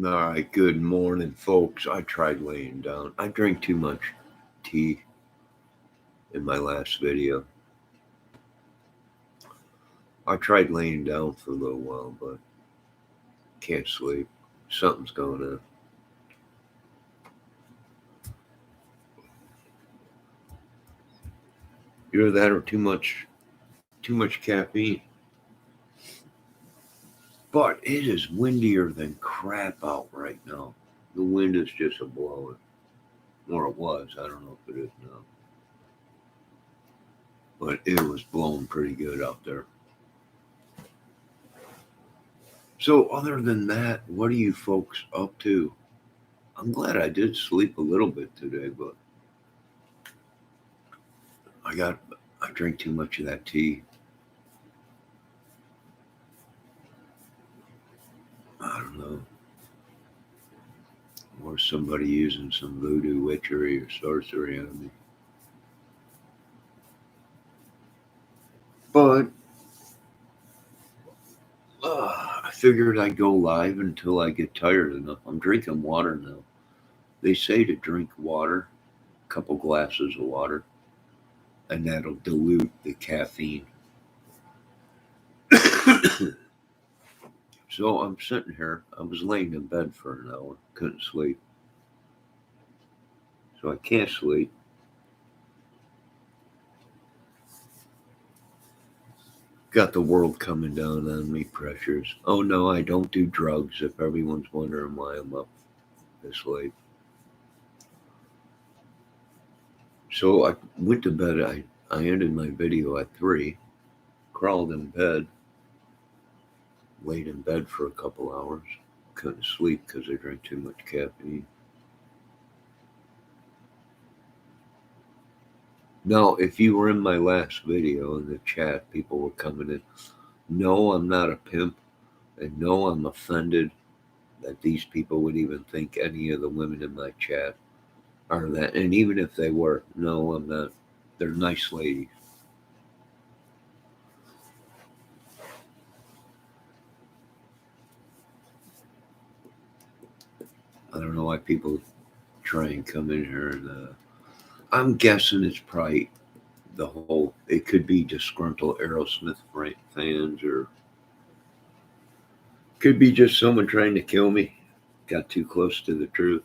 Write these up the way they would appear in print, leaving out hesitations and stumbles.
All right, good morning, folks. I tried laying down. I drank too much tea in my last video. I tried laying down for a little while, but can't sleep. Something's going on. Either that or too much caffeine. But it is windier than crap out right now. The wind is just a blowing. Or it was. I don't know if it is now. But it was blowing pretty good out there. So other than that, what are you folks up to? I'm glad I did sleep a little bit today, but I got I drank too much of that tea. I don't know. Or somebody using some voodoo witchery or sorcery on me. But I figured I'd go live until I get tired enough. I'm drinking water now. They say to drink water, a couple glasses of water, and that'll dilute the caffeine. So I'm sitting here. I was laying in bed for an hour, couldn't sleep. So I can't sleep. Got the world coming down on me, pressures. Oh no, I don't do drugs, if everyone's wondering why I'm up this late. So I went to bed. I ended my video at 3, crawled in bed, laid in bed for a couple hours. Couldn't sleep because I drank too much caffeine. Now, if you were in my last video in the chat, people were coming in. No, I'm not a pimp. And no, I'm offended that these people would even think any of the women in my chat are that. And even if they were, no, I'm not. They're nice ladies. I don't know why people try and come in here and I'm guessing it's probably the whole. It could be disgruntled Aerosmith fans, or could be just someone trying to kill me. Got too close to the truth.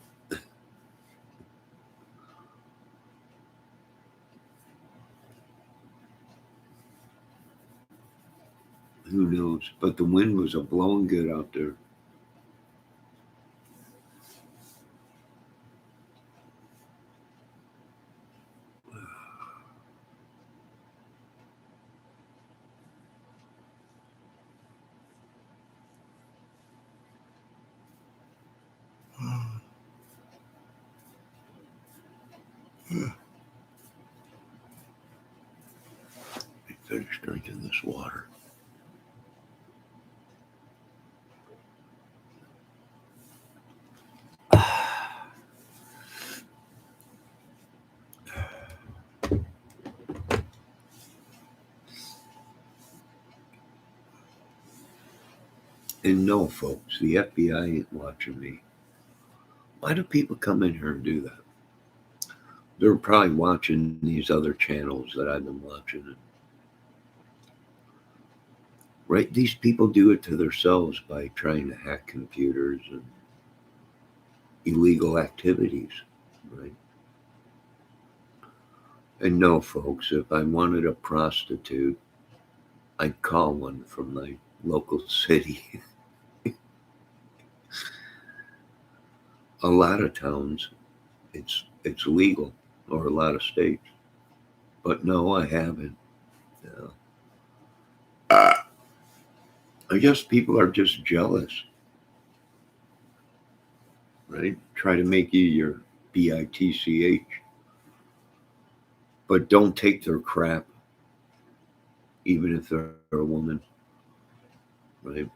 Who knows? But the wind was a blowing good out there. I finished drinking this water. And no, folks, the FBI ain't watching me. Why do people come in here and do that? They're probably watching these other channels that I've been watching. Right? These people do it to themselves by trying to hack computers and illegal activities. Right? And no, folks, if I wanted a prostitute, I'd call one from my local city. A lot of towns, it's legal, or a lot of states. But no, I haven't. No. I guess people are just jealous, right? Try to make you your bitch, but don't take their crap, even if they're a woman, right?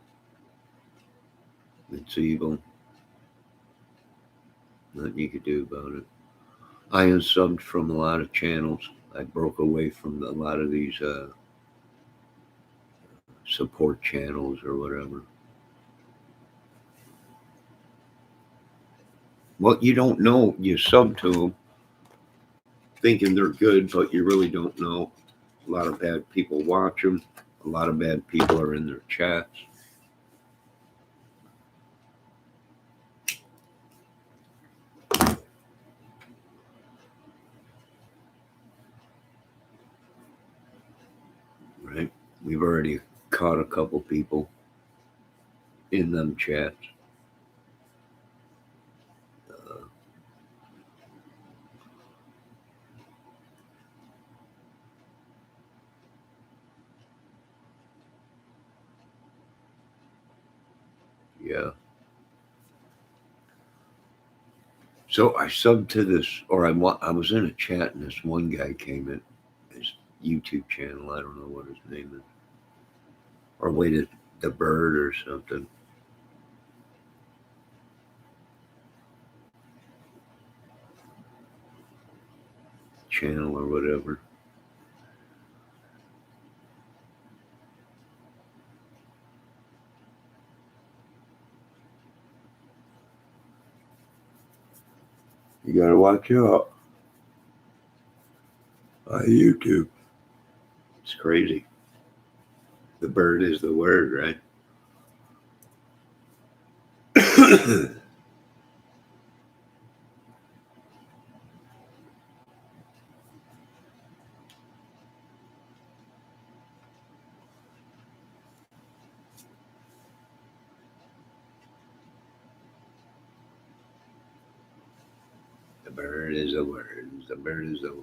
It's evil. Nothing you could do about it. I unsubbed from a lot of channels. I broke away from a lot of these support channels or whatever. Well, you don't know. You sub to them thinking they're good, but you really don't know. A lot of bad people watch them. A lot of bad people are in their chats. Right? We've already caught a couple people in them chats. Uh, yeah. So I subbed to this, or I was in a chat and this one guy came in, his YouTube channel. I don't know what his name is, or waited the bird or something channel or whatever. You gotta watch out on YouTube. It's crazy. The bird is the word, right? The bird is the word. The bird is the word.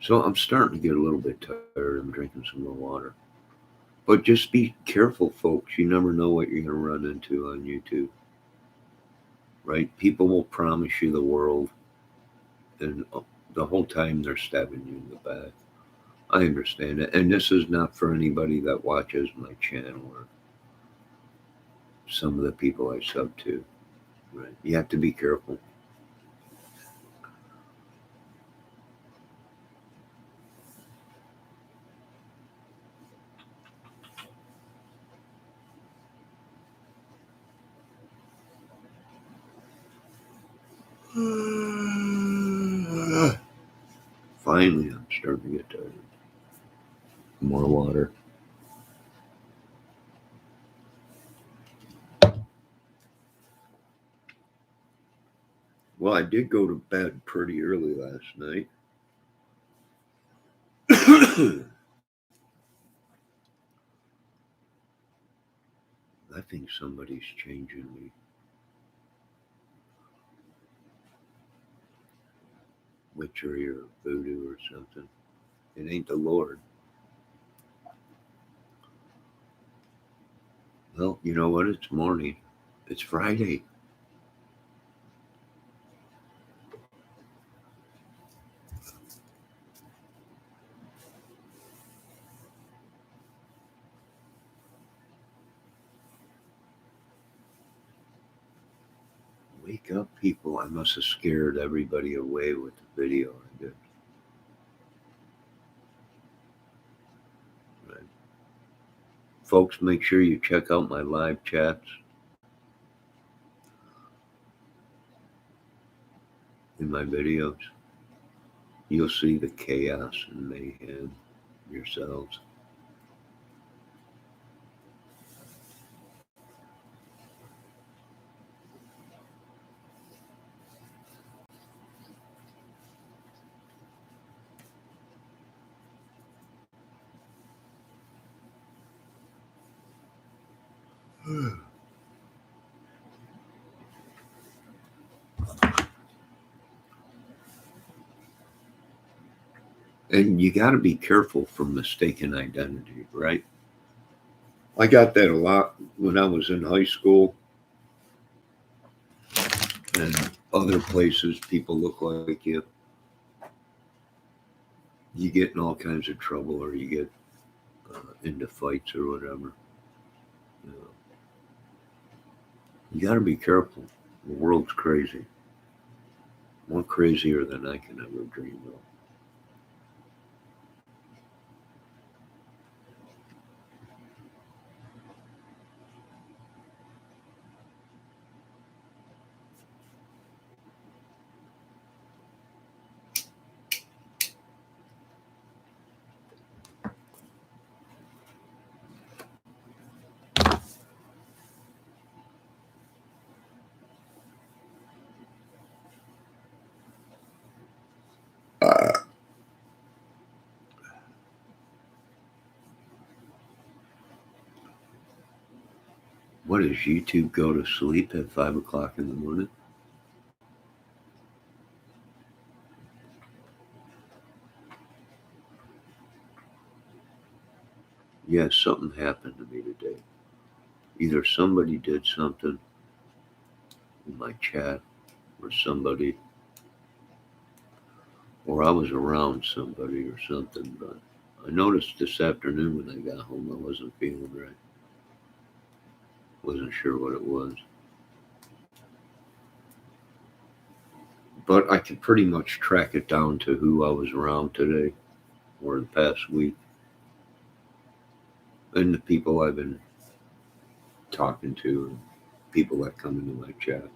So I'm starting to get a little bit tired. I'm drinking some more water. But just be careful, folks. You never know what you're going to run into on YouTube, right? People will promise you the world, and the whole time they're stabbing you in the back. I understand it. And this is not for anybody that watches my channel or some of the people I sub to, right? You have to be careful. Finally, I'm starting to get tired. More water. Well, I did go to bed pretty early last night. I think somebody's changing me. Witchery or voodoo or something. It ain't the Lord. Well, you know what? It's morning. It's Friday. Wake up, people. I must have scared everybody away with the video I did. Right. Folks, make sure you check out my live chats in my videos. You'll see the chaos and mayhem yourselves. And you got to be careful from mistaken identity, right? I got that a lot when I was in high school and other places. People look like you get in all kinds of trouble or you get into fights or whatever. You know, you got to be careful. The world's crazy, more crazier than I can ever dream of. What does YouTube go to sleep at 5 o'clock in the morning? Yeah, something happened to me today. Either somebody did something in my chat or somebody, or I was around somebody or something, but I noticed this afternoon when I got home I wasn't feeling right. Wasn't sure what it was. But I could pretty much track it down to who I was around today or the past week and the people I've been talking to and people that come into my chat.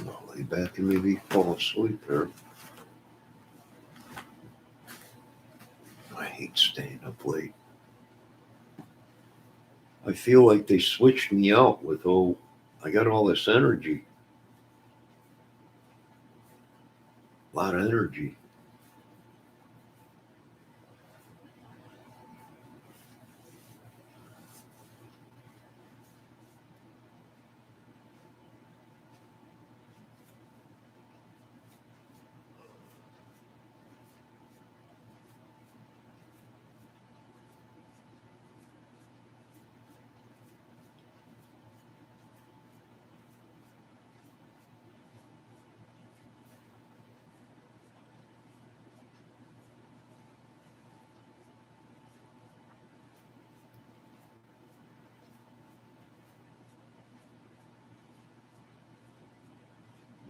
I'll lay back and maybe fall asleep there. I hate staying up late. I feel like they switched me out with I got all this energy. A lot of energy.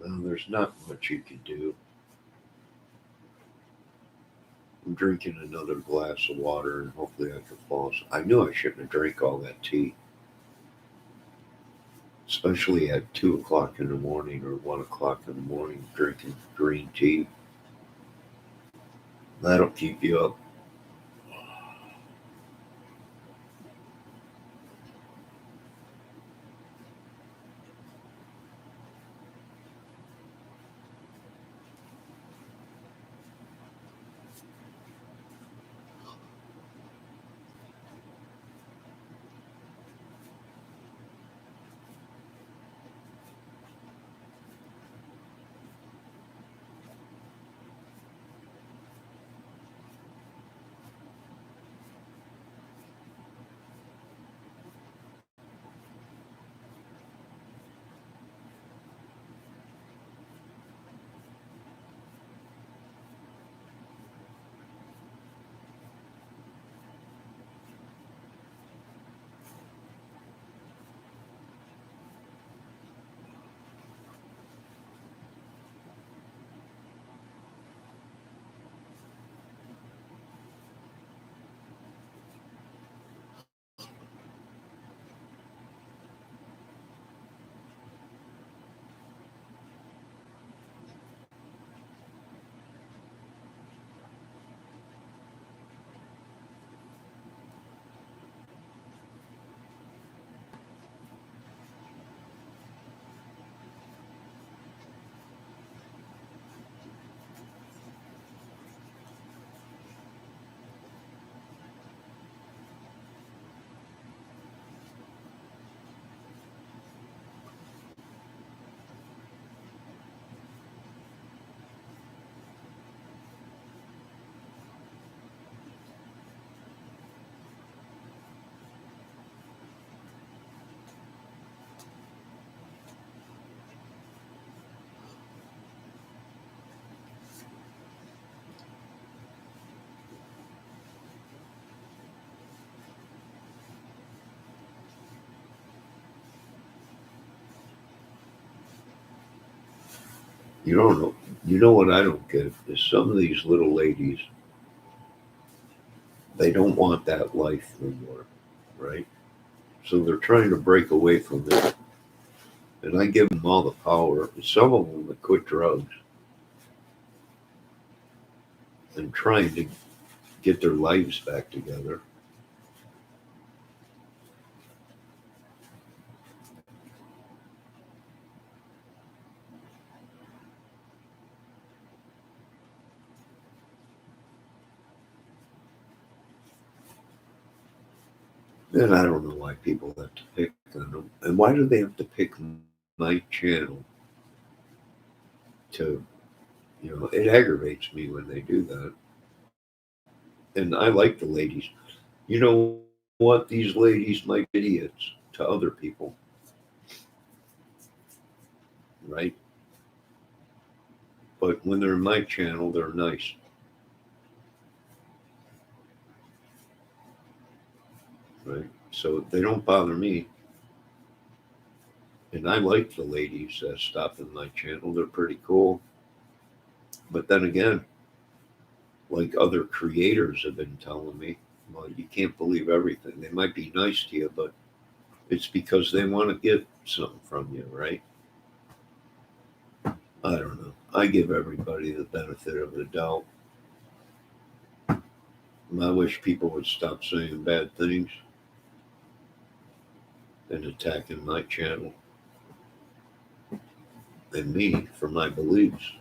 Well, there's not much you can do. I'm drinking another glass of water and hopefully I can fall asleep. I knew I shouldn't have drank all that tea, especially at 2 o'clock in the morning or 1 o'clock in the morning drinking green tea. That'll keep you up. You don't know. You know what I don't get is some of these little ladies, they don't want that life no more, right? So they're trying to break away from it. And I give them all the power. Some of them that quit drugs and trying to get their lives back together. And I don't know why people have to pick on them. And why do they have to pick my channel to, it aggravates me when they do that. And I like the ladies. You know what? These ladies might be idiots to other people, right? But when they're in my channel, they're nice, right? So they don't bother me. And I like the ladies that stop in my channel. They're pretty cool. But then again, like other creators have been telling me, well, you can't believe everything. They might be nice to you, but it's because they want to get something from you, right? I don't know. I give everybody the benefit of the doubt. I wish people would stop saying bad things and attacking my channel and me for my beliefs.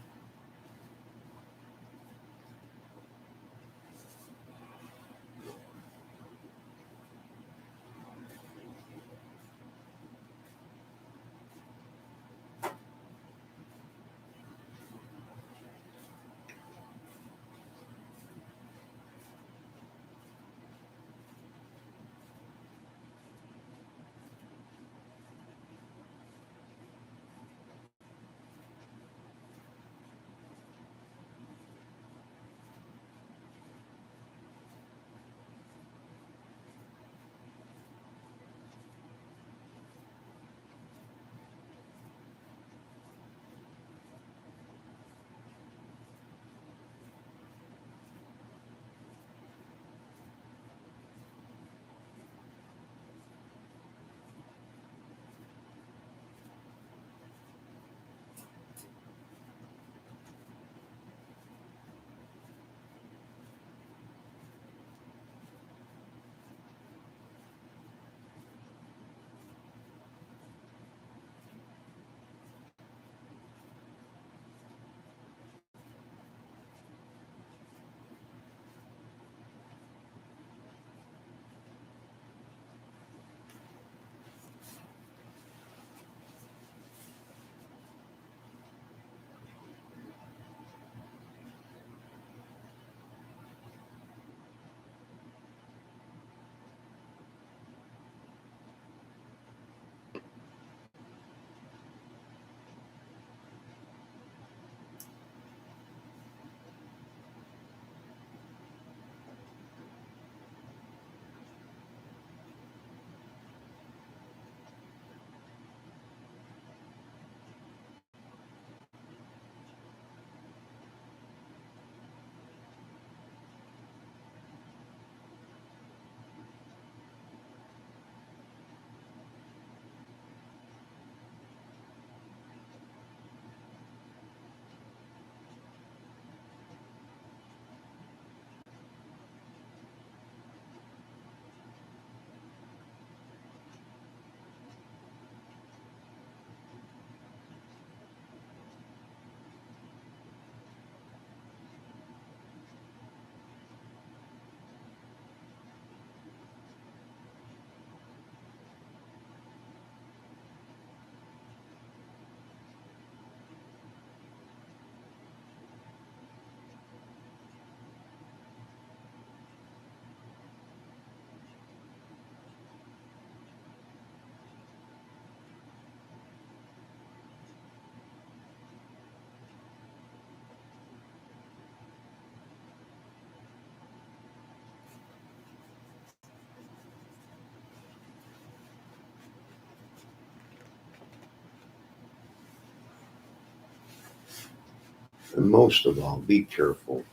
And most of all, be careful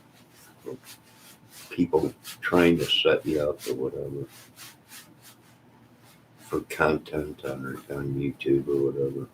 of people trying to set you up or whatever for content on YouTube or whatever.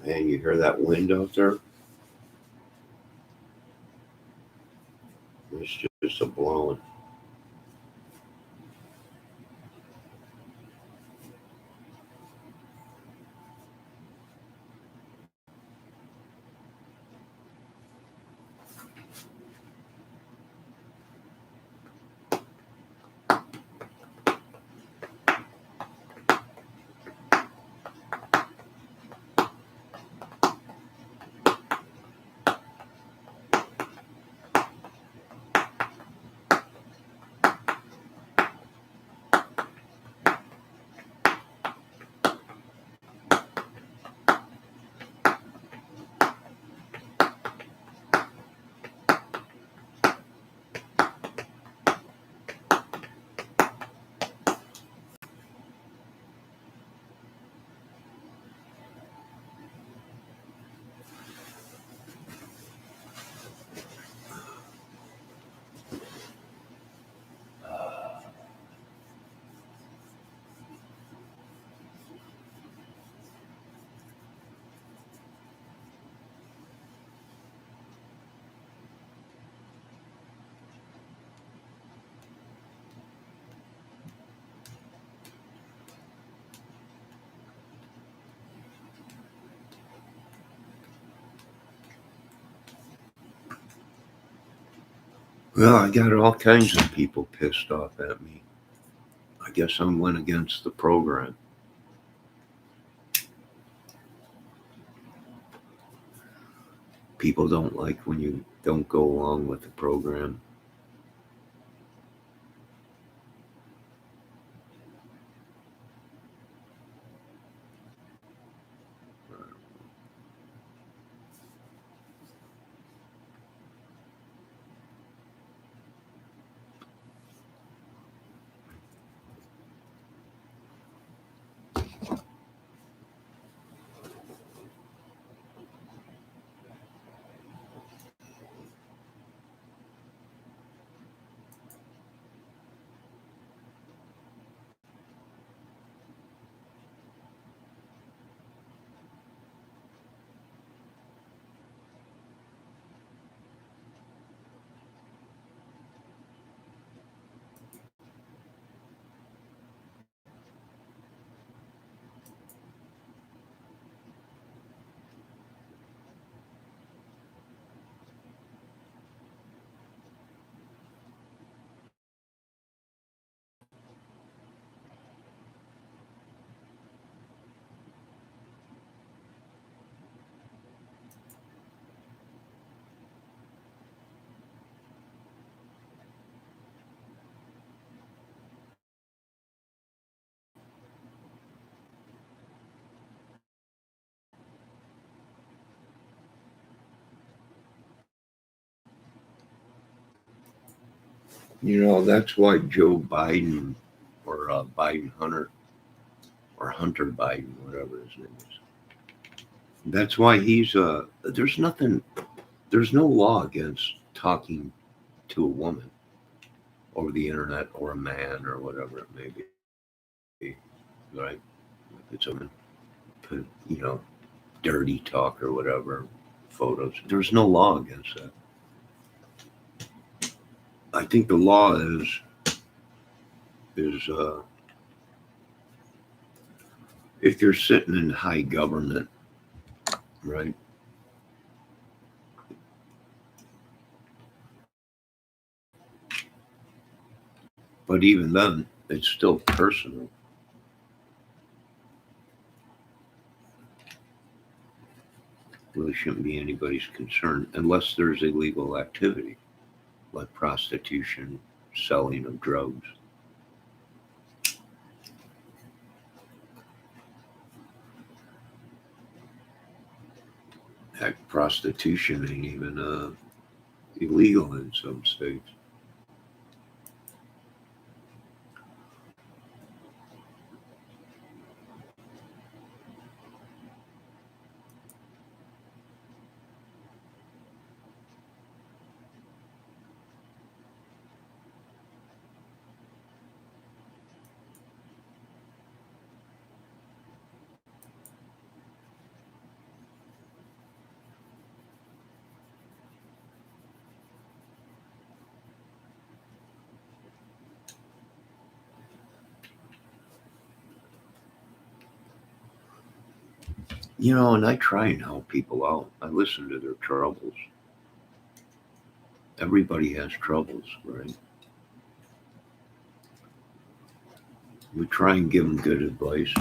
Man, you hear that wind out there? It's just a blowing. Well, I got all kinds of people pissed off at me. I guess I went against the program. People don't like when you don't go along with the program. You know, that's why Joe Biden or Biden Hunter, or Hunter Biden, whatever his name is. That's why there's no law against talking to a woman over the internet, or a man, or whatever it may be, right? If it's a woman, put, dirty talk or whatever, photos. There's no law against that. I think the law is if you're sitting in high government, right? But even then, it's still personal. Really shouldn't be anybody's concern unless there's illegal activity like prostitution, selling of drugs. Heck, prostitution ain't even illegal in some states. And I try and help people out. I listen to their troubles. Everybody has troubles, right? We try and give them good advice.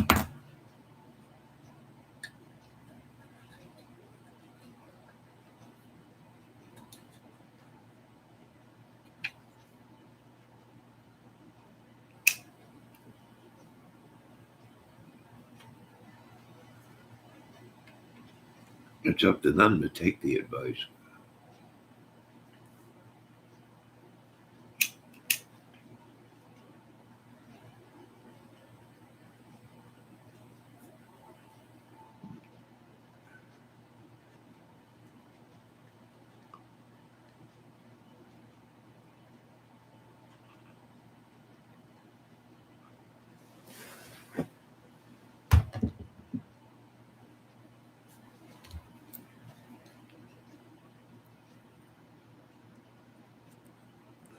It's up to them to take the advice.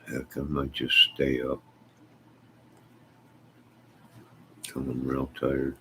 Heck, I might just stay up. I'm real tired.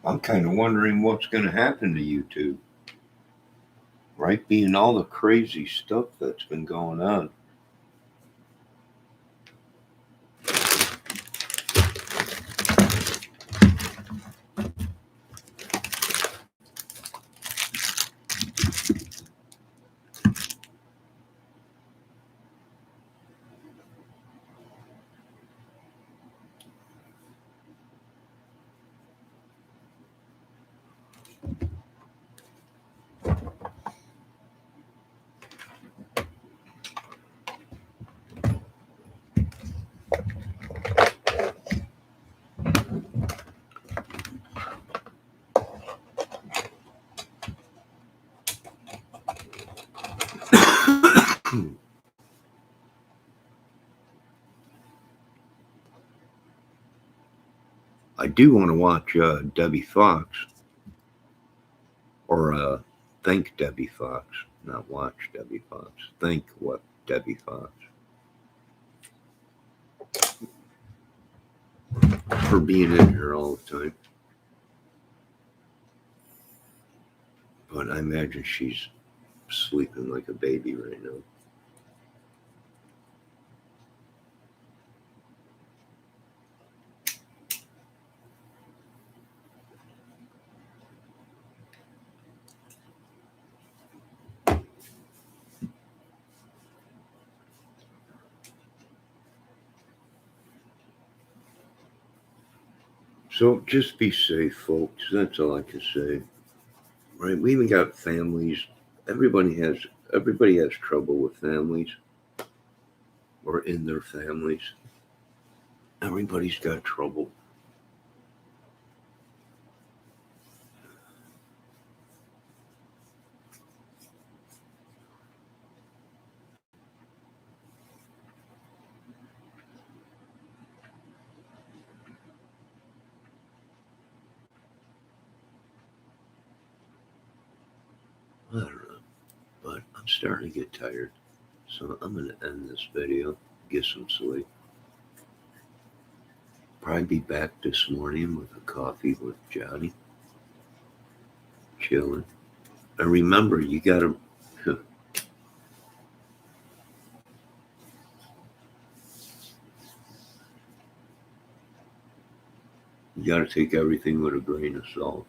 I'm kind of wondering what's going to happen to YouTube, right? Being all the crazy stuff that's been going on. I do want to watch Debbie Fox, or Think Debbie Fox, not watch Debbie Fox. Think what Debbie Fox. For being in here all the time. But I imagine she's sleeping like a baby right now. So just be safe, folks. That's all I can say. Right? We even got families. Everybody has everybody has trouble with families or in their families. Everybody's got trouble. I don't know. But I'm starting to get tired. So I'm going to end this video, get some sleep. Probably be back this morning with a coffee with Johnny. Chilling. And remember, you got to. You got to take everything with a grain of salt.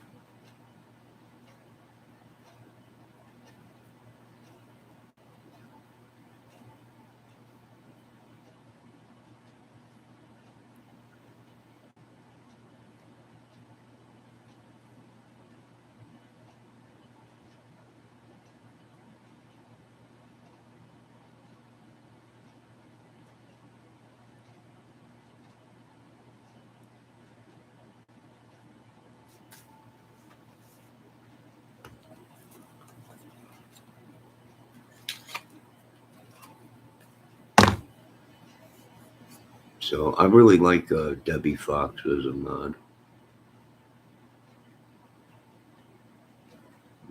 So I really like Debbie Fox as a mod.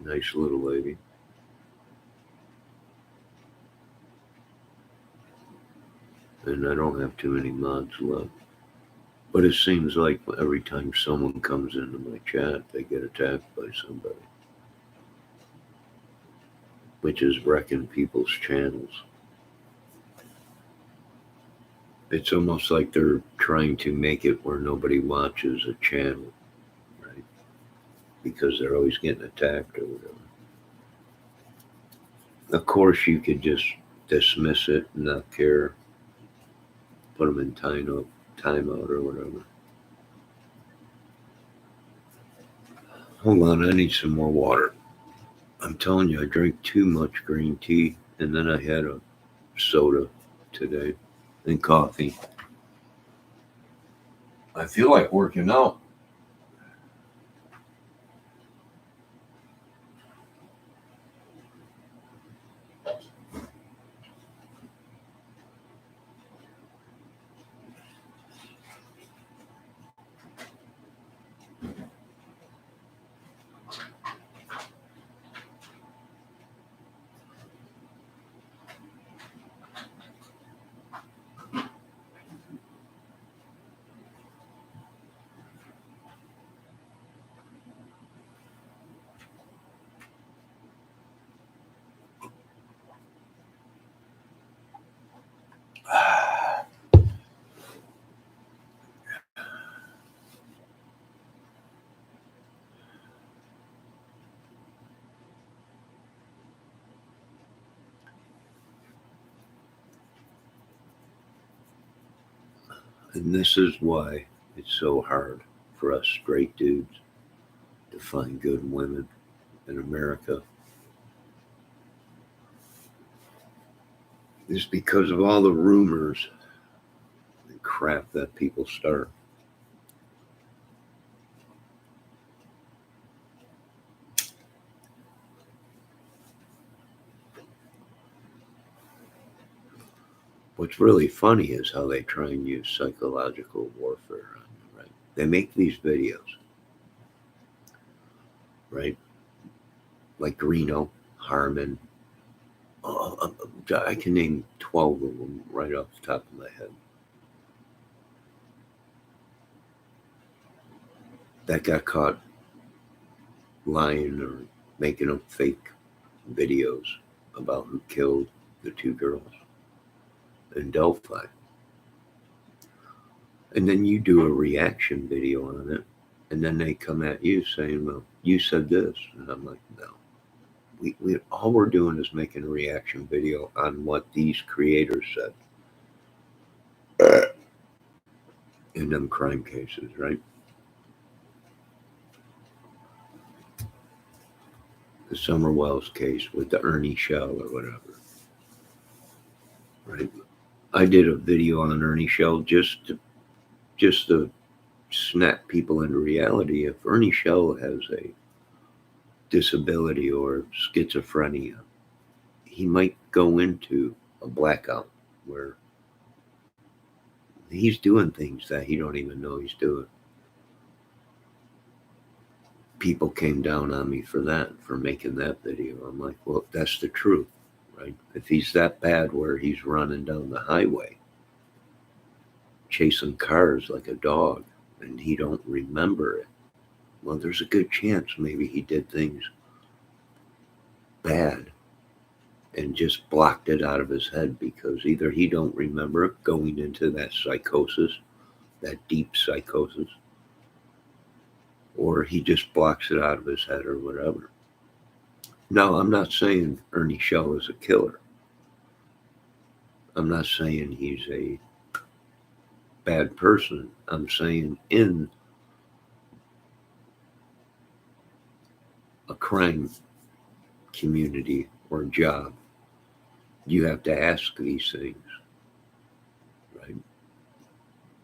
Nice little lady. And I don't have too many mods left. But it seems like every time someone comes into my chat, they get attacked by somebody, which is wrecking people's channels. It's almost like they're trying to make it where nobody watches a channel, right? Because they're always getting attacked or whatever. Of course, you could just dismiss it and not care, put them in timeout or whatever. Hold on, I need some more water. I'm telling you, I drank too much green tea, and then I had a soda today and coffee. I feel like working out. And this is why it's so hard for us straight dudes to find good women in America. It's because of all the rumors and crap that people start. What's really funny is how they try and use psychological warfare on you, right? They make these videos, right? Like Reno, Harmon. I can name 12 of them right off the top of my head. That got caught lying or making up fake videos about who killed the two girls in Delphi. And then you do a reaction video on it, and then they come at you saying, well, you said this. And I'm like, no. We all we're doing is making a reaction video on what these creators said in them crime cases, right? The Summer Wells case with the Ernie Shell or whatever, right? I did a video on Ernie Shell just to snap people into reality. If Ernie Shell has a disability or schizophrenia, he might go into a blackout where he's doing things that he don't even know he's doing. People came down on me for that, for making that video. I'm like, well, that's the truth, right? If he's that bad where he's running down the highway, chasing cars like a dog, and he don't remember it, well, there's a good chance maybe he did things bad and just blocked it out of his head because either he don't remember it going into that psychosis, that deep psychosis, or he just blocks it out of his head or whatever. Now, I'm not saying Ernie Shell is a killer. I'm not saying he's a bad person. I'm saying in a crime community or job, you have to ask these things, right?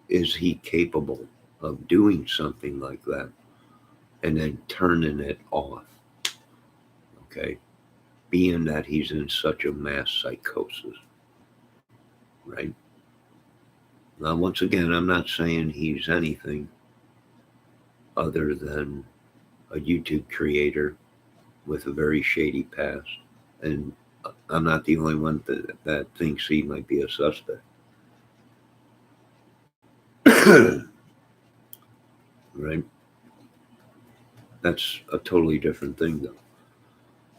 Is he capable of doing something like that and then turning it off? Okay. Being that he's in such a mass psychosis, right? Now, once again, I'm not saying he's anything other than a YouTube creator with a very shady past. And I'm not the only one that thinks he might be a suspect. Right? That's a totally different thing, though.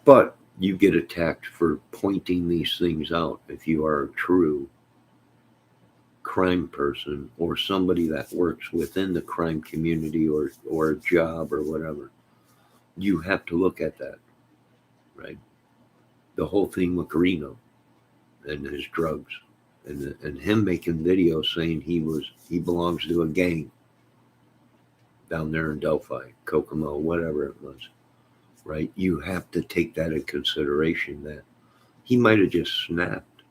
But you get attacked for pointing these things out if you are a true crime person or somebody that works within the crime community or a job or whatever. You have to look at that, right? The whole thing with Reno and his drugs and him making videos saying he belongs to a gang down there in Delphi, Kokomo, whatever it was, right? You have to take that in consideration that he might have just snapped,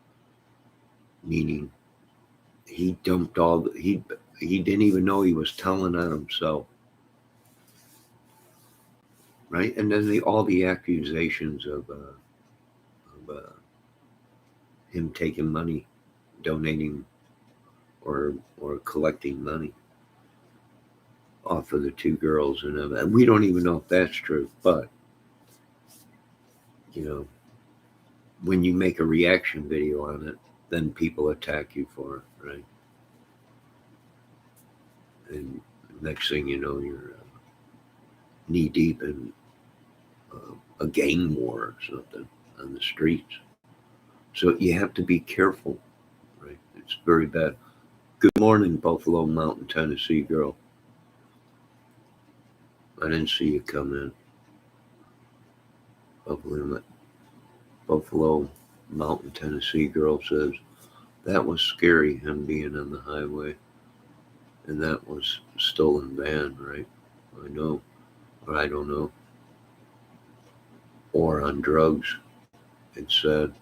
meaning he dumped he didn't even know he was telling on himself, right? And then all the accusations of him taking money, donating or collecting money off of the two girls, and we don't even know if that's true. But you know, when you make a reaction video on it, then people attack you for it, right? And next thing you know, you're knee deep in a gang war or something on the streets. So you have to be careful, right? It's very bad. Good morning, Buffalo Mountain, Tennessee girl. I didn't see you come in. Buffalo Mountain, Tennessee girl says, that was scary, him being on the highway. And that was stolen van, right? I know, or I don't know. Or on drugs. It said,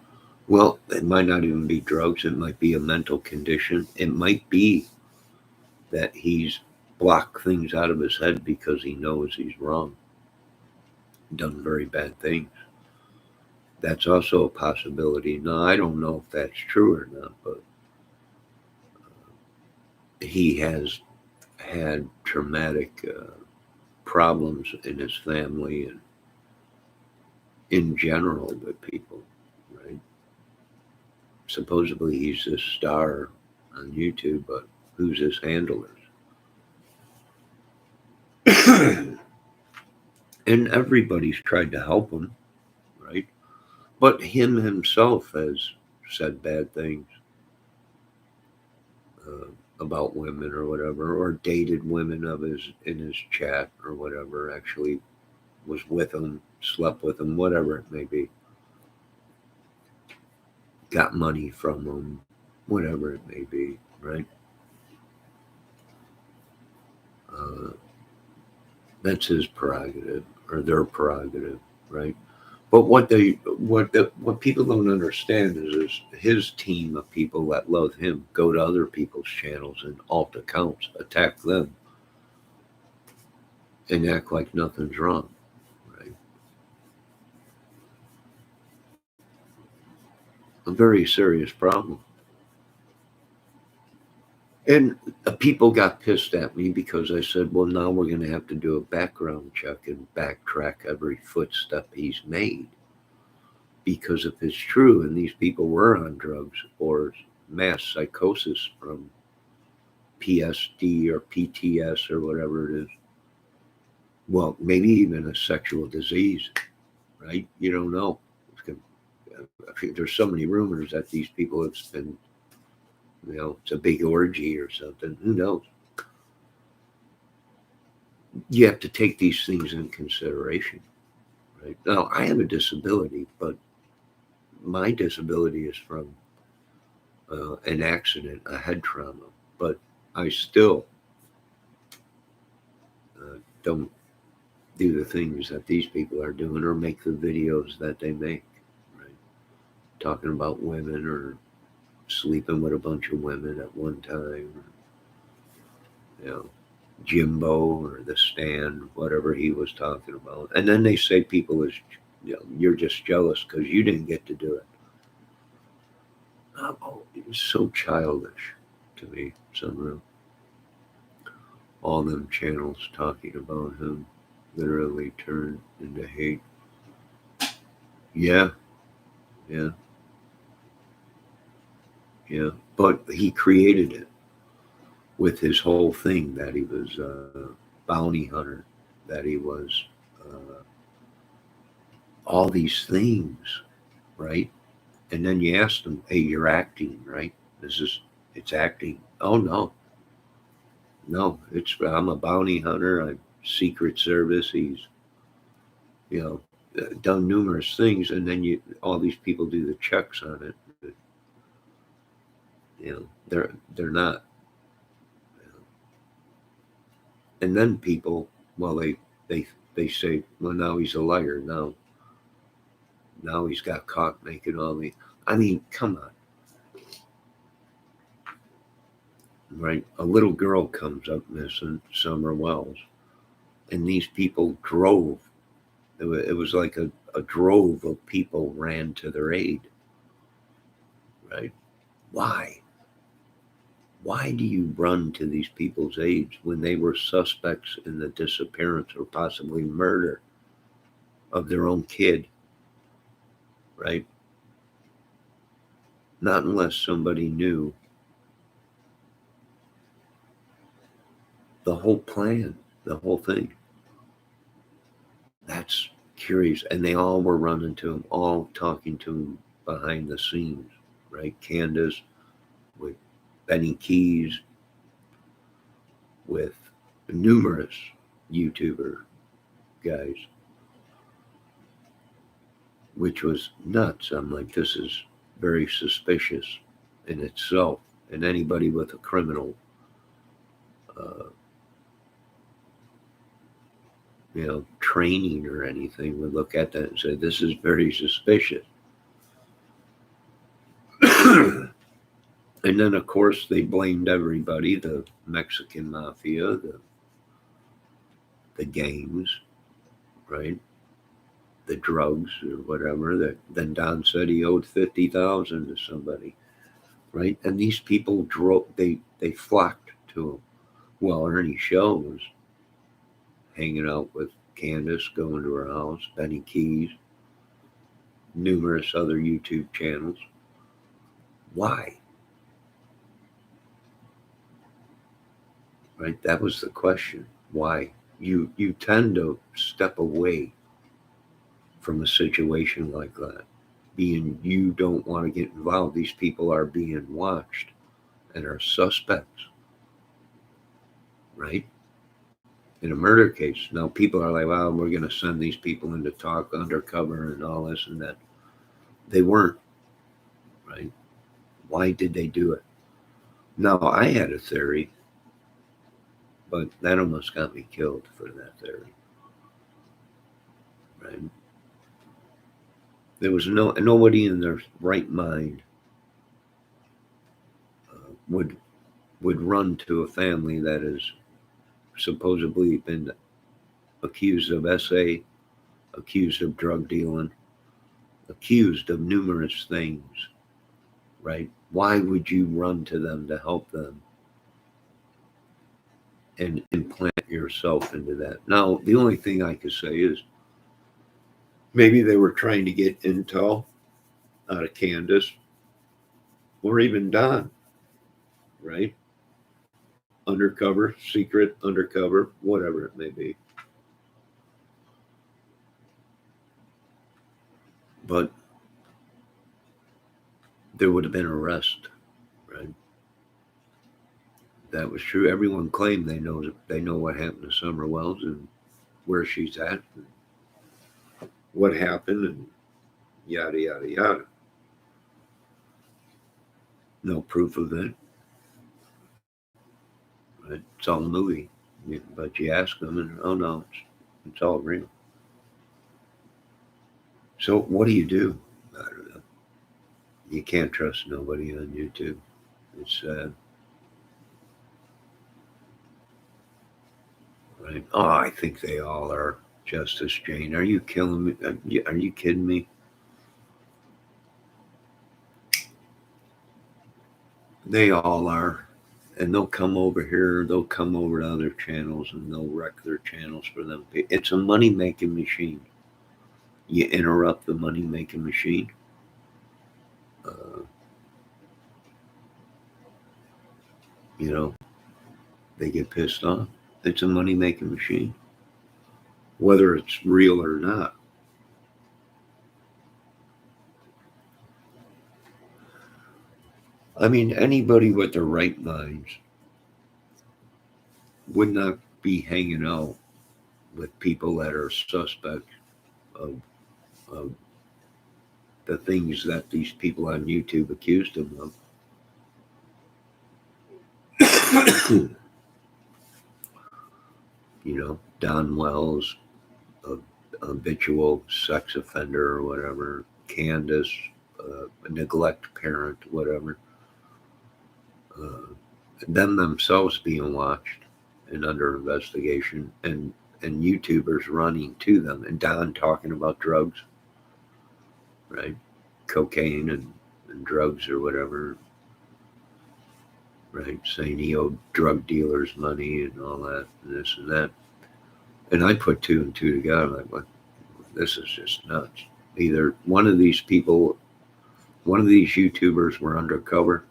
well, it might not even be drugs. It might be a mental condition. It might be that he's blocked things out of his head because he knows he's wrong, done very bad things. That's also a possibility. Now, I don't know if that's true or not, but he has had traumatic problems in his family and in general with people, right? Supposedly he's this star on YouTube, but who's his handlers? And everybody's tried to help him, right? But him himself has said bad things uh, about women or whatever, or dated women of his in his chat or whatever. Actually, was with him, slept with him, whatever it may be. Got money from him, whatever it may be, right? Uh, that's his prerogative or their prerogative, right? But what people don't understand is his team of people that love him go to other people's channels and alt accounts, attack them, and act like nothing's wrong, right? A very serious problem. And people got pissed at me because I said, well, now we're going to have to do a background check and backtrack every footstep he's made. Because if it's true and these people were on drugs or mass psychosis from PSD or PTS or whatever it is, well, maybe even a sexual disease, right? You don't know. There's so many rumors that these people have been, it's a big orgy or something. Who knows? You have to take these things in consideration, right? Now, I have a disability, but my disability is from an accident, a head trauma, but I still don't do the things that these people are doing or make the videos that they make, right? Talking about women or sleeping with a bunch of women at one time, or, Jimbo or the Stand, whatever he was talking about. And then they say people is, you're just jealous because you didn't get to do it. Oh, it was so childish to me, somehow. All them channels talking about him literally turned into hate. Yeah, yeah, yeah. But he created it with his whole thing that he was a bounty hunter, that he was uh, all these things, right? And then you asked him, "Hey, you're acting, right? It's acting." Oh no, no, I'm a bounty hunter. I'm Secret Service. He's you know done numerous things, and then all these people do the checks on it. But, they're not. And then people, well, they say, well, now he's a liar. Now he's got caught making all the. I mean, come on, right? A little girl comes up missing, Summer Wells, and these people drove. It was like a drove of people ran to their aid, right? Why? Why do you run to these people's aids when they were suspects in the disappearance or possibly murder of their own kid, right? Not unless somebody knew the whole plan, the whole thing. That's curious. And they all were running to him, all talking to him behind the scenes, right? Candace with Benny Keys, with numerous YouTuber guys, which was nuts. I'm like, this is very suspicious in itself. And anybody with a criminal, uh, training or anything would look at that and say, this is very suspicious. And then, of course, they blamed everybody, the Mexican mafia, the gangs, right? The drugs or whatever. Then Don said he owed 50,000 to somebody, right? And these people they flocked to him. Well, Ernie Shell was hanging out with Candace, going to her house, Benny Keys, numerous other YouTube channels. Why? Right? That was the question. Why? You tend to step away from a situation like that. Being you don't want to get involved. These people are being watched and are suspects, right? In a murder case. Now people are like, well, we're gonna send these people in to talk undercover and all this and that. They weren't, right? Why did they do it? Now I had a theory, but that almost got me killed for that theory. Right? There was nobody in their right mind would run to a family that has supposedly been accused of SA, accused of drug dealing, accused of numerous things. Right? Why would you run to them to help them and implant yourself into that? Now, the only thing I could say is maybe they were trying to get intel out of Candace or even Don, right? Undercover, secret, undercover, whatever it may be. But there would have been arrest, right? That was true. Everyone claimed they know what happened to Summer Wells and where she's at, and what happened, and yada yada yada. No proof of it. Right? It's all a movie, but you ask them, and oh no, it's all real. So what do you do? I don't know. You can't trust nobody on YouTube. It's sad. Right? Oh, I think they all are. Justice Jane, are you killing me? Are you kidding me? They all are. And they'll come over here, they'll come over to other channels and they'll wreck their channels for them. It's a money making machine. You interrupt the money making machine. Uh, you know, they get pissed off. It's a money making machine, whether it's real or not. I mean, anybody with their right minds would not be hanging out with people that are suspect of, of the things that these people on YouTube accused him of. Don Wells, a habitual sex offender or whatever, Candace, a neglect parent, whatever, uh, them themselves being watched and under investigation, and YouTubers running to them, and Don talking about drugs, right? Cocaine and drugs or whatever, right? Saying he owed drug dealers money and all that, and this and that. And I put two and two together, like, what? This is just nuts. Either one of these people, one of these YouTubers were undercover,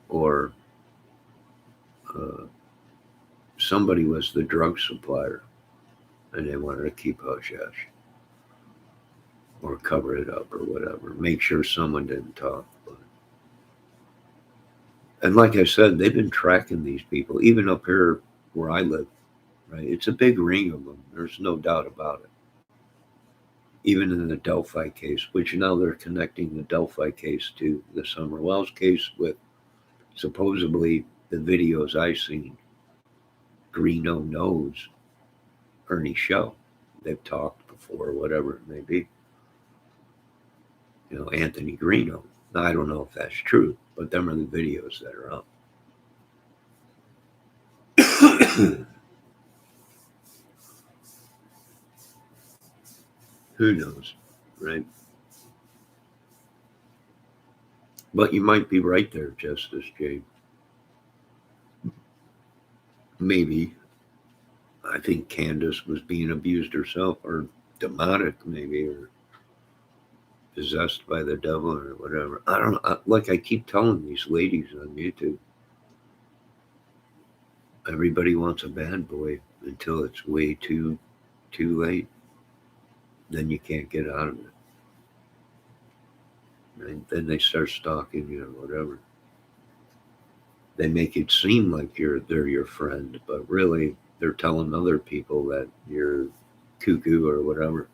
or uh, somebody was the drug supplier and they wanted to keep hush hush or cover it up or whatever, make sure someone didn't talk. And like I said, they've been tracking these people, even up here where I live, right? It's a big ring of them. There's no doubt about it. Even in the Delphi case, which now they're connecting the Delphi case to the Summer Wells case with supposedly the videos I've seen. Greeno knows Ernie Shell. They've talked before, whatever it may be. Anthony Greeno. Now, I don't know if that's true, but them are the videos that are up. Who knows, right? But you might be right there, Justice Jay. maybe, I think Candace was being abused herself, or demonic, maybe, or possessed by the devil, or whatever. I don't know. Like I keep telling these ladies on YouTube, everybody wants a bad boy until it's way too late. Then you can't get out of it. Right? Then they start stalking you or whatever. They make it seem like they're your friend, but really they're telling other people that you're cuckoo or whatever.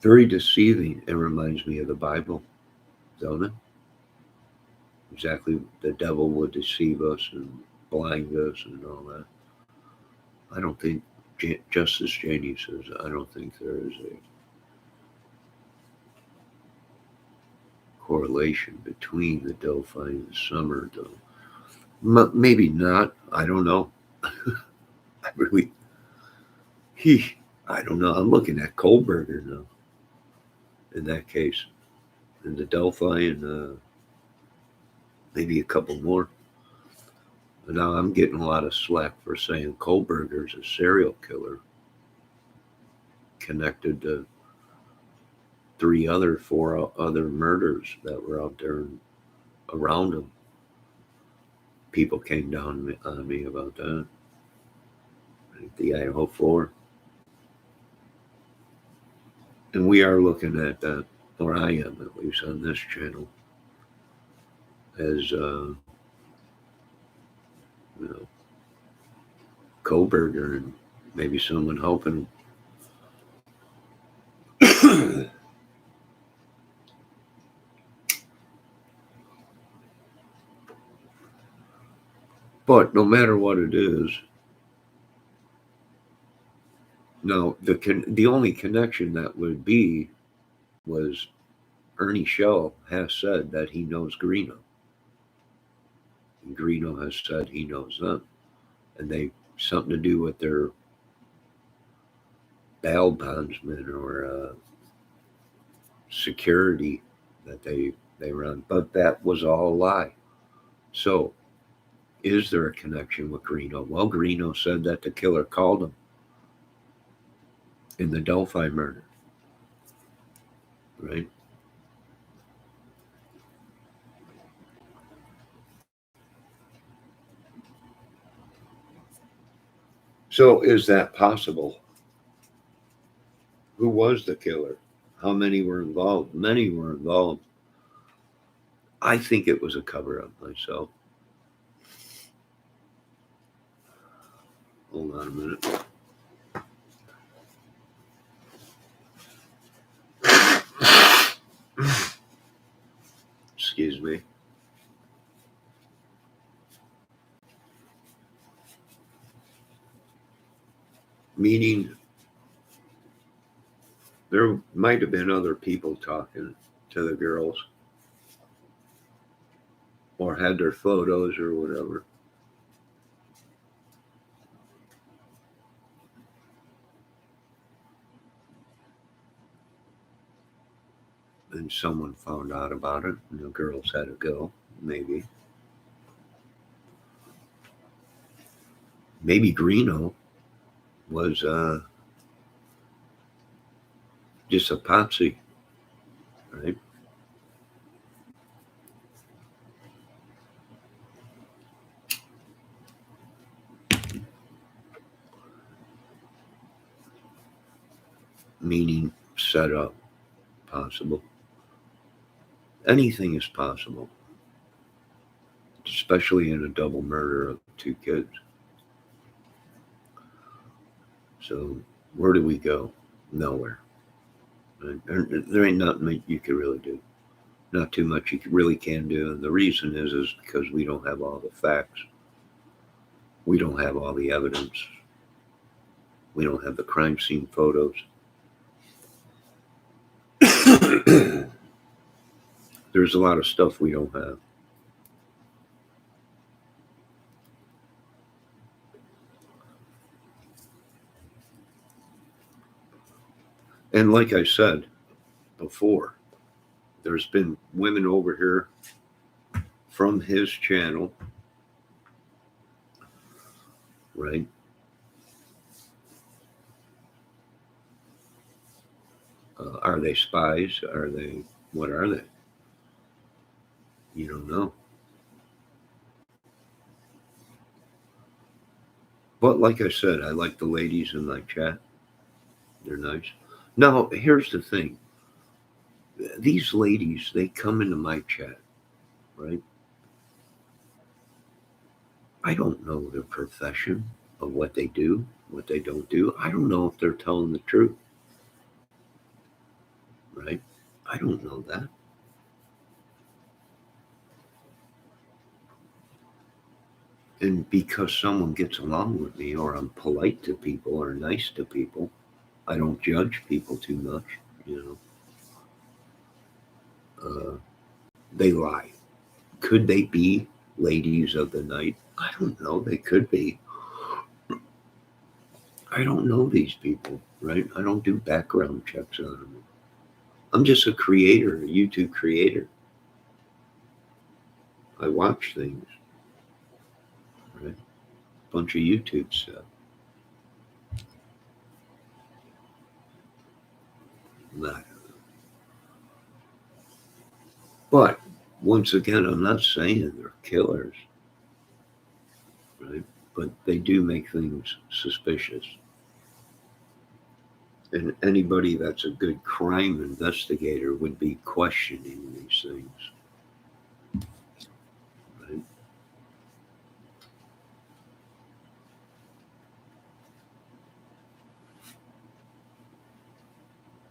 Very deceiving. It reminds me of the Bible, don't it? Exactly, the devil would deceive us and blind us and all that. I don't think Justice Janie says I don't think there is a correlation between the Delphi and the summer, though. Maybe not. I don't know. I really, I don't know. I'm looking at Kohlberger now. In that case, and the Delphi, and maybe a couple more. But now I'm getting a lot of slack for saying Kohlberger's a serial killer connected to four other murders that were out there and around him. People came down on me about that. The Idaho 4. And we are looking at that, or I am at least on this channel, as Kohlberger and maybe someone helping him. But no matter what it is, no, the only connection that would be was Ernie Shell has said that he knows Greeno. And Greeno has said he knows them. And they something to do with their bail bondsmen or security that they run. But that was all a lie. So is there a connection with Greeno? Well, Greeno said that the killer called him in the Delphi murder. Right? So is that possible? Who was the killer? How many were involved? Many were involved. I think it was a cover up myself. Hold on a minute. Excuse me. Meaning there might have been other people talking to the girls or had their photos or whatever. And someone found out about it and the girls had to go. Maybe. Maybe Greeno was just a patsy, right? Meaning set up, possible. Anything is possible, especially in a double murder of two kids. So where do we go? Nowhere. There ain't nothing you could really do. Not too much you really can do. And the reason is because we don't have all the facts. We don't have all the evidence. We don't have the crime scene photos. There's a lot of stuff we don't have. And like I said before, there's been women over here from his channel right? Are they spies? What are they? You don't know. But like I said, I like the ladies in my chat. They're nice. Now, here's the thing. These ladies, they come into my chat, right? I don't know their profession of what they do, what they don't do. I don't know if they're telling the truth, right? I don't know that. And because someone gets along with me or I'm polite to people or nice to people, I don't judge people too much, you know. They lie. Could they be ladies of the night? I don't know. They could be. I don't know these people, right? I don't do background checks on them. I'm just a creator, a YouTube creator. I watch things, right? Bunch of YouTube stuff. Not. But once again, I'm not saying they're killers, right? But they do make things suspicious. And anybody that's a good crime investigator would be questioning these things, right?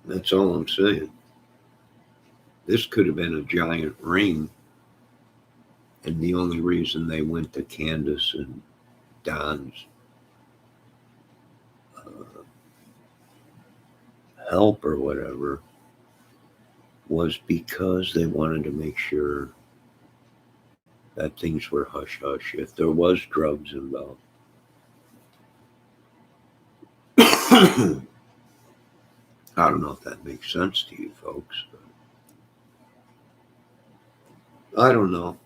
That's all I'm saying. This could have been a giant ring, and the only reason they went to Candace and Don's help or whatever was because they wanted to make sure that things were hush hush if there was drugs involved. I don't know if that makes sense to you folks. I don't know.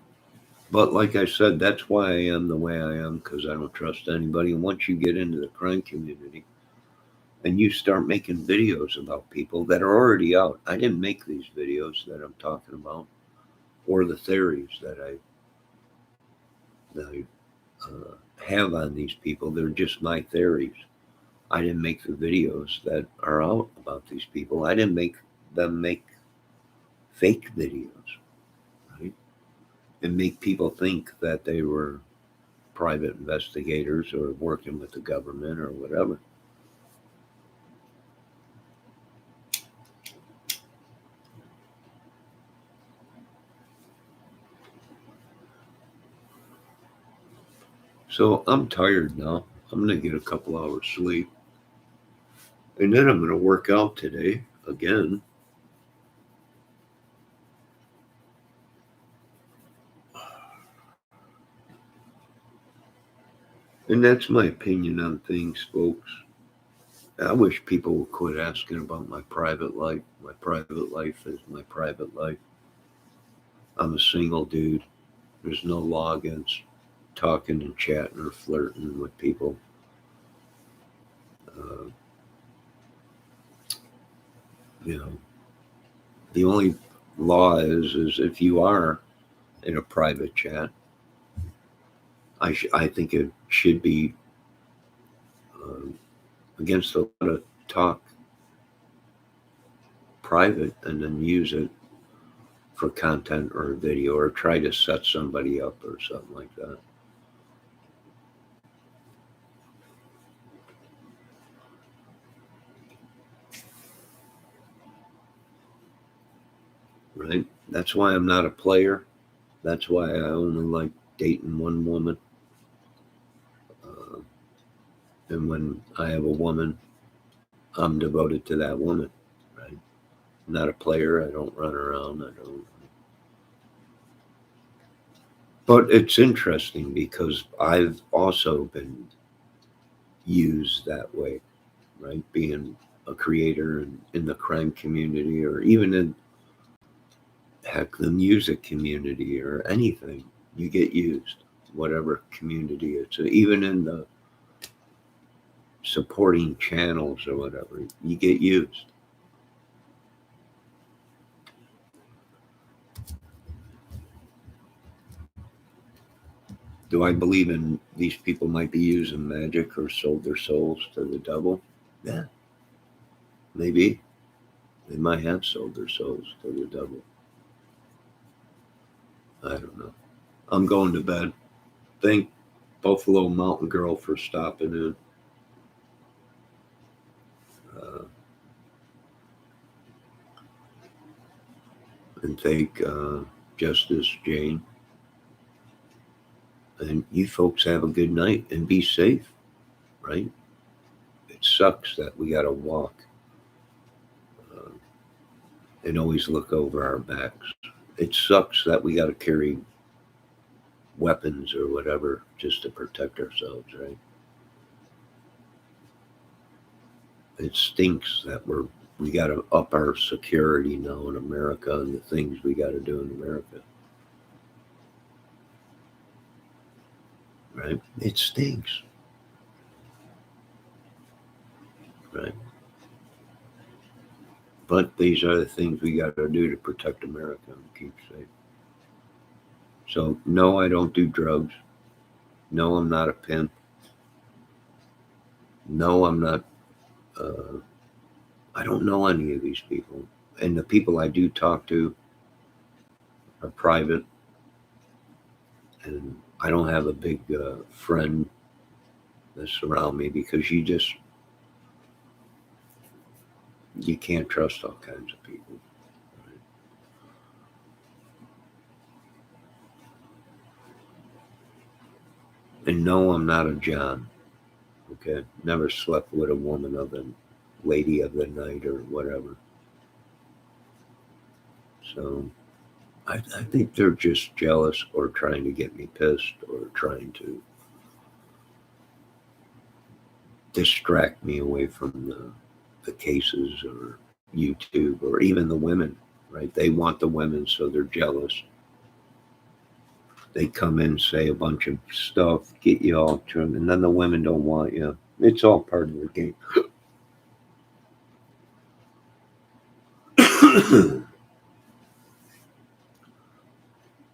But like I said, that's why I am the way I am because I don't trust anybody. And once you get into the crime community and you start making videos about people that are already out, I didn't make these videos that I'm talking about or the theories that I have on these people. They're just my theories. I didn't make the videos that are out about these people. I didn't make them make fake videos, right? And make people think that they were private investigators or working with the government or whatever. So I'm tired now. I'm going to get a couple hours sleep. And then I'm going to work out today again. And that's my opinion on things, folks. I wish people would quit asking about my private life. My private life is my private life. I'm a single dude. There's no law against talking and chatting or flirting with people. Uh, you know, the only law is if you are in a private chat, I think it should be um, against the law to talk private and then use it for content or video or try to set somebody up or something like that. Right? That's why I'm not a player. That's why I only like dating one woman. Uh, and when I have a woman, I'm devoted to that woman. Right? I'm not a player. I don't run around. I don't. But it's interesting because I've also been used that way, right? Being a creator in the crime community or even in heck the music community or anything, you get used, whatever community it's even in the supporting channels or whatever, you get used. Do I believe in these people might be using magic or sold their souls to the devil? Yeah, maybe. They might have sold their souls to the devil. I don't know. I'm going to bed. Thank Buffalo Mountain Girl for stopping in. Uh, and thank Justice Jane. And you folks have a good night and be safe, right? It sucks that we got to walk uh, and always look over our backs. It sucks that we got to carry weapons or whatever just to protect ourselves, right? It stinks that we got to up our security now in America and the things we got to do in America, right? It stinks, right? But these are the things we got to do to protect America and keep safe. So, no, I don't do drugs. No, I'm not a pimp. No, I'm not. Uh, I don't know any of these people. And the people I do talk to are private. And I don't have a big friend that's around me because you can't trust all kinds of people. Right? And no, I'm not a John. Okay, never slept with a woman of the lady of the night or whatever. So I think they're just jealous or trying to get me pissed or trying to distract me away from the cases or YouTube or even the women, right? They want the women, so they're jealous. They come in, say a bunch of stuff, get you all turned, and then the women don't want you. It's all part of the game.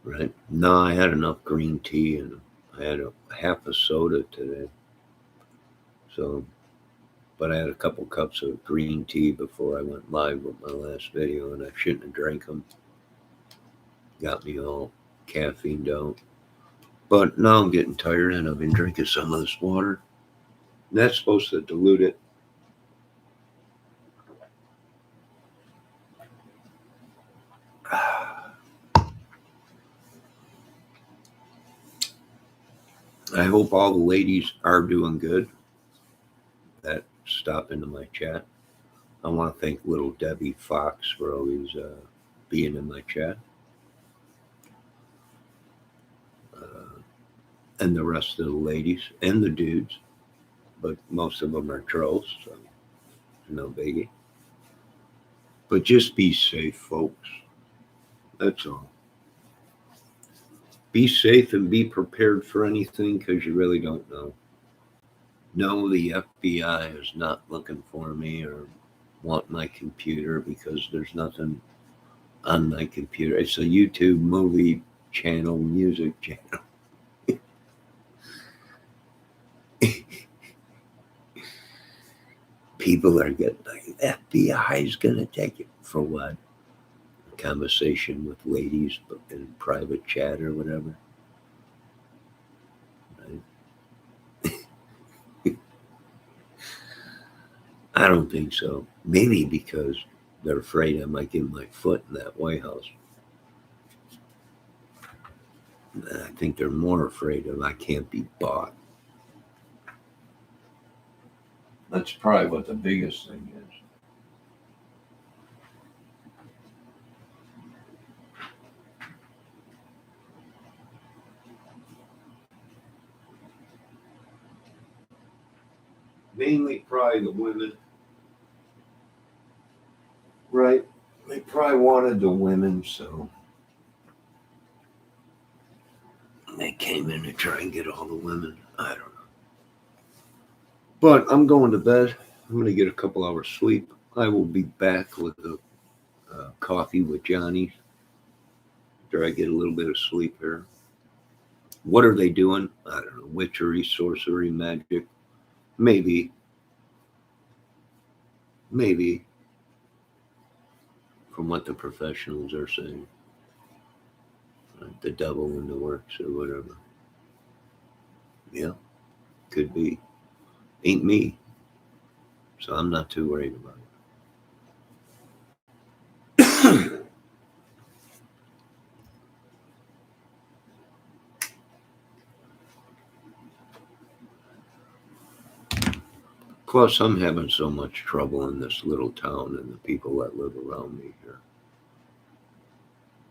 Right? No, I had enough green tea and I had a half a soda today. So, but I had a couple cups of green tea before I went live with my last video, and I shouldn't have drank them. Got me all caffeined out. But now I'm getting tired, and I've been drinking some of this water. And that's supposed to dilute it. I hope all the ladies are doing good that stop into my chat. I want to thank little Debbie Fox for always being in my chat. And the rest of the ladies and the dudes, but most of them are trolls, so no biggie. But just be safe, folks. That's all. Be safe and be prepared for anything because you really don't know. No, the FBI is not looking for me or want my computer because there's nothing on my computer. It's a YouTube movie channel, music channel. People are getting like, FBI is going to take it for what? A conversation with ladies in private chat or whatever. Right? I don't think so. Maybe because they're afraid I might get my foot in that White House. I think they're more afraid of I can't be bought. That's probably what the biggest thing is. Mainly probably the women. Right. They probably wanted the women, so they came in to try and get all the women. I don't know. But I'm going to bed. I'm going to get a couple hours sleep. I will be back with a coffee with Johnny after I get a little bit of sleep here. What are they doing? I don't know. Witchery, sorcery, magic. Maybe. Maybe. From what the professionals are saying. Right? The devil in the works or whatever. Yeah. Could be. Ain't me. So I'm not too worried about it. Plus, I'm having so much trouble in this little town and the people that live around me here.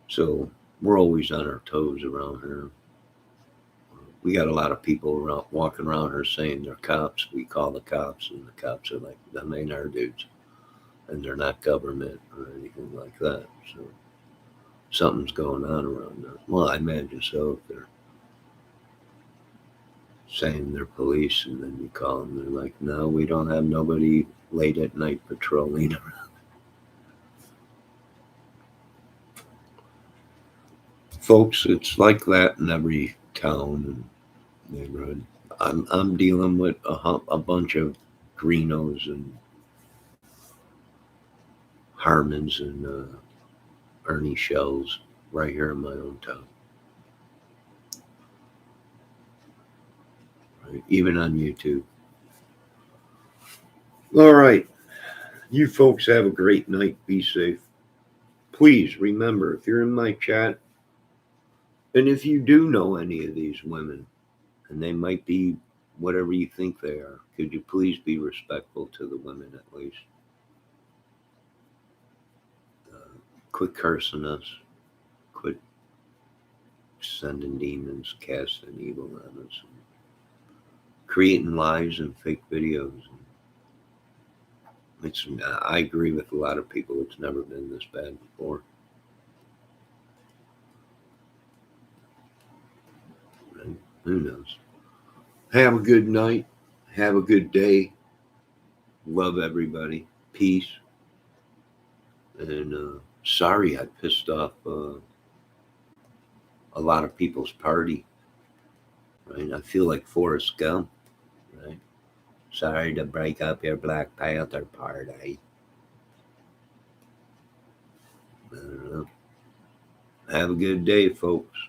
So we're always on our toes around here. We got a lot of people around walking around here saying they're cops. We call the cops, and the cops are like, "Them ain't our dudes," and they're not government or anything like that. So something's going on around there. Well, I imagine so. If they're saying they're police, and then you call them, they're like, "No, we don't have nobody late at night patrolling around." Folks, it's like that in every town and neighborhood. I'm dealing with a bunch of Greenos and Harmons and Ernie Shells right here in my own town, right? Even on YouTube. All right. You folks have a great night. Be safe. Please remember, if you're in my chat, and if you do know any of these women, and they might be whatever you think they are, could you please be respectful to the women at least? Quit cursing us. Quit sending demons, casting evil on us, creating lies and fake videos. I agree with a lot of people. It's never been this bad before. Right? Who knows? Have a good night. Have a good day. Love everybody. Peace. And sorry I pissed off a lot of people's party. Right? I feel like Forrest Gump. Right? Sorry to break up your Black Panther party. I don't know. Have a good day, folks.